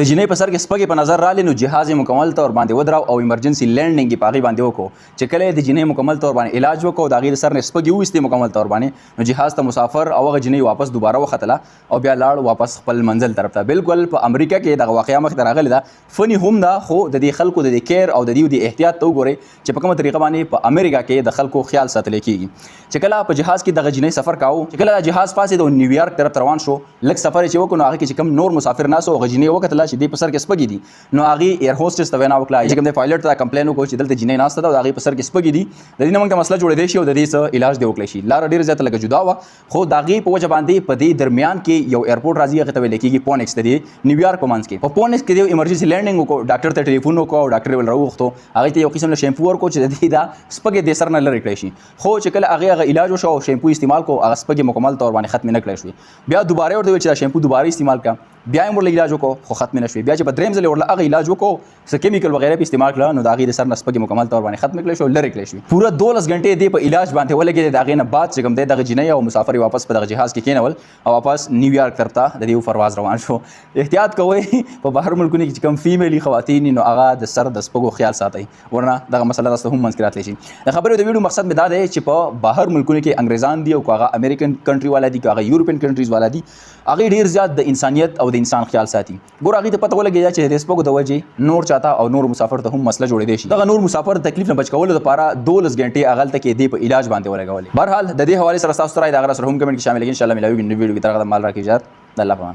د جنۍ په سر کې سپږې په نظر رالی نو جهاز یې مکمل طور باندې ودراو او ایمرجنسي لینډینګ یې په هغې باندې وکړو چې کله یې د جنۍ مکمل طور باندې علاج وکړو د هغې د سر نه سپږې وویستې مکمل طور باندې نو جهاز ته مسافر او هغه جنۍ واپس دوباره وختله او بیا لاړ واپس خپل منزل طرف ته. بالکل په امریکا کې دغه واقعه مخې ته راغلې ده. فني هم ده خو د دې خلکو د دې کیر او د دې د احتیاط ته وګورئ چې په کومه طریقه باندې په امریکا کې د خلکو خیال ساتل کېږي. چې کله په جهاز کې دغه جنۍ سفر کاوه چې کله جهاز پاسې د نیویارک طرف ته روان شو لږ سفر یې چې وکړو نو هغه کې چې کوم نور مسافر ناست و هغه جنۍ وکتله چې دې په سر کې سپږې دي نو هغې ایر هوسټس ته وینا وکړه چې کوم دی پایلټ ته کمپلین وکړو چې دلته جنۍ ناسته ده او د هغې په سر کې سپږې دي د دې نه موږ ته مسله جوړېدی شي او د دې څه علاج دی وکړی شي. لاره ډېره زیاته لږه جدا وه خو د هغې په وجه باندې په دې درمیان کې یو ایرپورټ راځي هغې ته ویلی کېږي پونیکس د دې نیویارک په منځ کې. په پونیکس کې د یو ایمرجنسي لینډینګ وکړو ډاکټر ته ټلیفون وکړو او ډاکټر یې ول راوغوښتو هغې ته یو قسم له شیمپو ورکړو چې د دې دا سپږې دې سر نه لرې کړی شي. خو چې کله هغې هغه علاج وشو او شیمپو استعمال کړو هغه سپږې مکمل طور باندې ختمې نه کړی شوې. بیا دوباره ورته ویل چې دا شیمپو دوباره استعمال کړه بیا یې ورله علاج وکړو خو ختمې نه شوې. بیا چې په درېیم ځل یې ورله هغه علاج وکړو څه کیمیکل وغیره پې استعمال کړه نو د هغې د سر نه سپږې مکمل طور باندې ختمې کړی شو لرې کړی شوې. پوره 12 غنټې دې په علاج باندې ولګېدې. د هغې نه بعد چې کوم دی دغه جنۍ او مسافر یې واپس په دغه جهاز کې کېنول او واپس نیویارک طرف ته د دې پرواز روان شو. احتیاط کوئ په بهر ملکونو کې چې کوم فیمیلي خواتین نو هغه د سر د سپږو خیال ساتئ ورنه دغه مسله تاسو هم منځ کې راتلی شي. د خبرې د ویډیو مقصد مې دا دی چې په بهر ملکونو کې انګریزان دي او که هغه امریکن کنټري والا دي که هغه یورپین کنټریز والا دي هغې ډېر زیات د انسانیت او د انسان خیال ساتي. ګوره هغې ته پته ولګېده چې د سپږو د وجې نور چاته او نور مسافر ته هم مسله جوړېدی شي. دغه نور مسافر د تکلیف نه بچ کولو دپاره 12 غنټې هغلته کې دې په علاج باندې ولګولې. بهرحال د دې حوالې سره ستاسو رایې د هغه سره هم کمنټ کې شامل کړئ. انشاءالله ملاویږو نوې ویډیو کې تر هغه د مال راکړي اجازت د الله په امان.